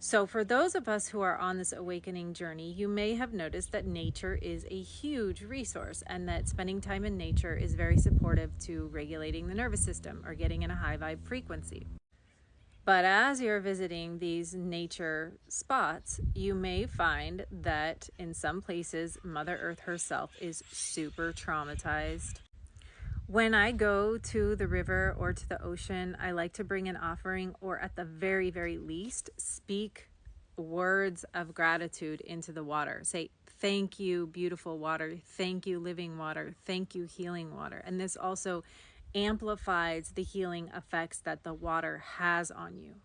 So, for those of us who are on this awakening journey, you may have noticed that nature is a huge resource and that spending time in nature is very supportive to regulating the nervous system or getting in a high vibe frequency. But as you're visiting these nature spots, you may find that in some places, Mother Earth herself is super traumatized. When I go to the river or to the ocean, I like to bring an offering, or at the very, very least, speak words of gratitude into the water. Say, thank you, beautiful water. Thank you, living water. Thank you, healing water. And this also amplifies the healing effects that the water has on you.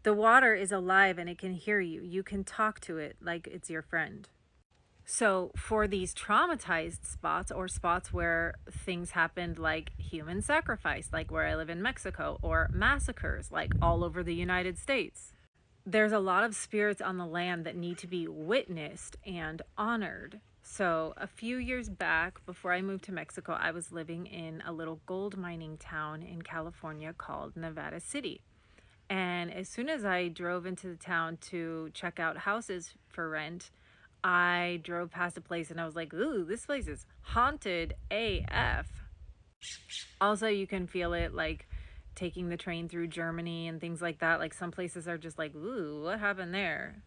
The water is alive and it can hear you. You can talk to it like it's your friend. So, for these traumatized spots or spots where things happened, like human sacrifice, like where I live in Mexico, or massacres, like all over the United States, there's a lot of spirits on the land that need to be witnessed and honored. So, a few years back, before I moved to Mexico, I was living in a little gold mining town in California called Nevada City. And as soon as I drove into the town to check out houses for rent, I drove past a place and I was like, ooh, this place is haunted AF. Also, you can feel it like taking the train through Germany and things like that. Like some places are just like, ooh, what happened there?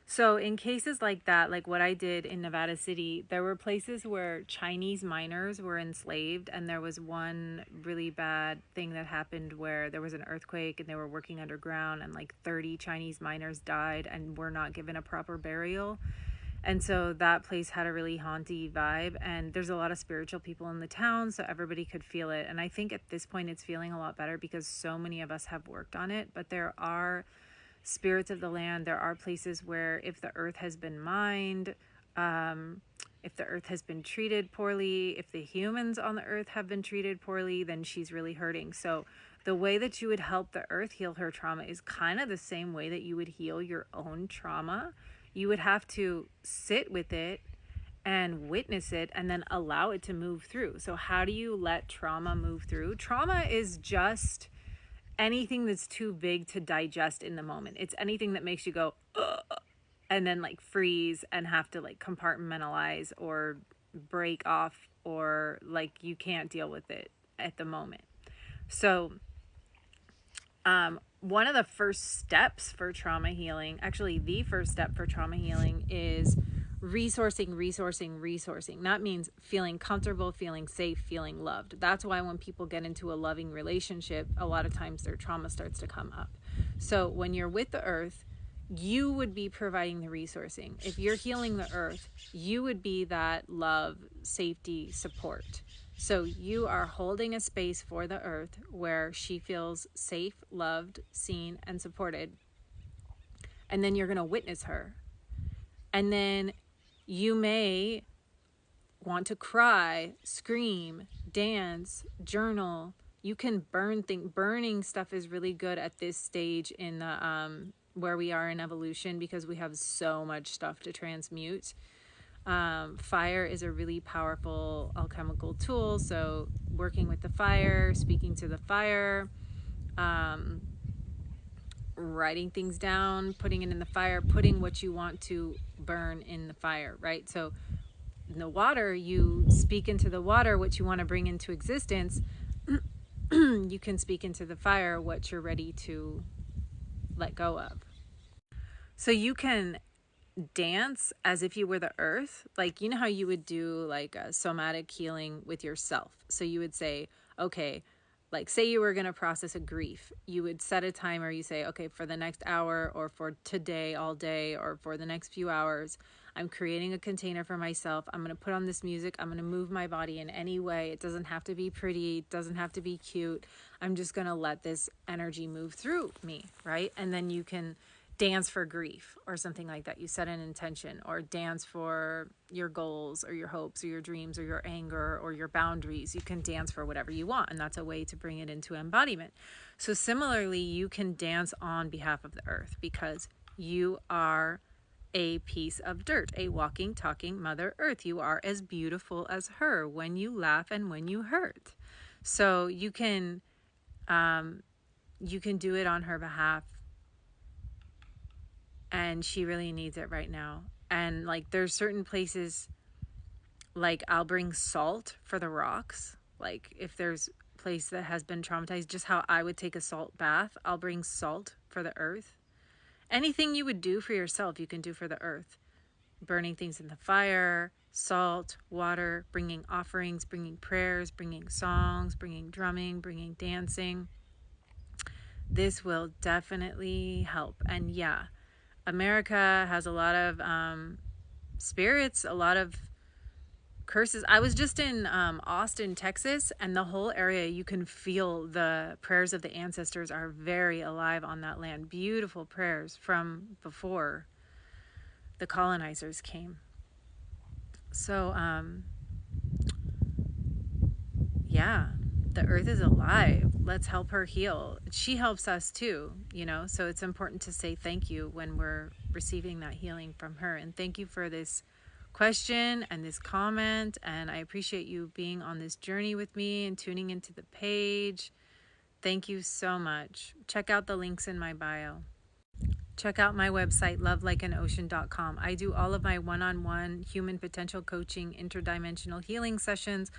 So, in cases like that, like what I did in Nevada City, there were places where Chinese miners were enslaved, and there was one really bad thing that happened where there was an earthquake and they were working underground, and like 30 Chinese miners died and were not given a proper burial. And so that place had a really haunty vibe, and there's a lot of spiritual people in the town, so everybody could feel it. And I think at this point it's feeling a lot better because so many of us have worked on it, but there are spirits of the land. There are places where if the earth has been mined, if the earth has been treated poorly, if the humans on the earth have been treated poorly, then she's really hurting. So the way that you would help the earth heal her trauma is kind of the same way that you would heal your own trauma. You would have to sit with it and witness it and then allow it to move through. So how do you let trauma move through? Trauma is just anything that's too big to digest in the moment. It's anything that makes you go, ugh, and then like freeze and have to like compartmentalize or break off, or like you can't deal with it at the moment. So, one of the first steps for trauma healing, actually, the first step for trauma healing is resourcing. That means feeling comfortable, feeling safe, feeling loved. That's why when people get into a loving relationship, a lot of times their trauma starts to come up. So when you're with the earth, you would be providing the resourcing. If you're healing the earth, you would be that love, safety, support. So you are holding a space for the earth where she feels safe, loved, seen, and supported. And then you're going to witness her. And then you may want to cry, scream, dance, journal. You can burn things. Burning stuff is really good at this stage in the where we are in evolution, because we have so much stuff to transmute. Fire is a really powerful alchemical tool. So working with the fire, speaking to the fire, writing things down, putting it in the fire, putting what you want to burn in the fire, right? So in the water, you speak into the water what you want to bring into existence. You can speak into the fire what you're ready to let go of. So you can dance as if you were the earth. Like, you know how you would do like a somatic healing with yourself. So you would say, okay, like say you were going to process a grief, you would set a timer. You say, okay, for the next hour, or for today all day, or for the next few hours, I'm creating a container for myself. I'm going to put on this music. I'm going to move my body in any way. It doesn't have to be pretty. It doesn't have to be cute. I'm just going to let this energy move through me, right? And then you can dance for grief or something like that. You set an intention, or dance for your goals or your hopes or your dreams or your anger or your boundaries. You can dance for whatever you want, and that's a way to bring it into embodiment. So similarly, you can dance on behalf of the earth because you are a piece of dirt, a walking, talking Mother Earth. You are as beautiful as her when you laugh and when you hurt. So you can do it on her behalf. You can dance for her. You can dance for whatever you want. And that's a way to bring it into embodiment. So similarly, you can dance on behalf of the earth because you are a piece of dirt, a walking, talking Mother Earth. You are as beautiful as her when you laugh and when you hurt. So you can, you can do it on her behalf. and she really needs it right now. And like there's certain places, like I'll bring salt for the rocks. Like if there's a place that has been traumatized, just how I would take a salt bath, I'll bring salt for the earth. Anything you would do for yourself, you can do for the earth. Burning things in the fire, salt, water, bringing offerings, bringing prayers, bringing songs, bringing drumming, bringing dancing. This will definitely help. And yeah, America has a lot of spirits, a lot of curses. I was just in Austin, Texas, and the whole area, you can feel the prayers of the ancestors are very alive on that land. Beautiful prayers from before the colonizers came. So, yeah, the earth is alive. Let's help her heal. She helps us too, you know, so it's important to say thank you when we're receiving that healing from her. And thank you for this question and this comment. And I appreciate you being on this journey with me and tuning into the page. Thank you so much. Check out the links in my bio. Check out my website, lovelikeanocean.com. I do all of my one-on-one human potential coaching, interdimensional healing sessions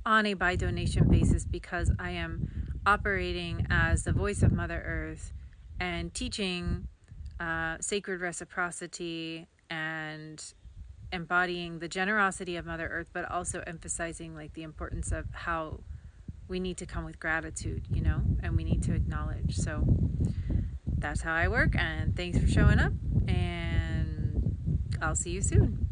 on a by donation basis because I am operating as the voice of Mother Earth and teaching sacred reciprocity and embodying the generosity of Mother Earth, but also emphasizing like the importance of how we need to come with gratitude, you know, and we need to acknowledge. So that's how I work, and thanks for showing up, and I'll see you soon.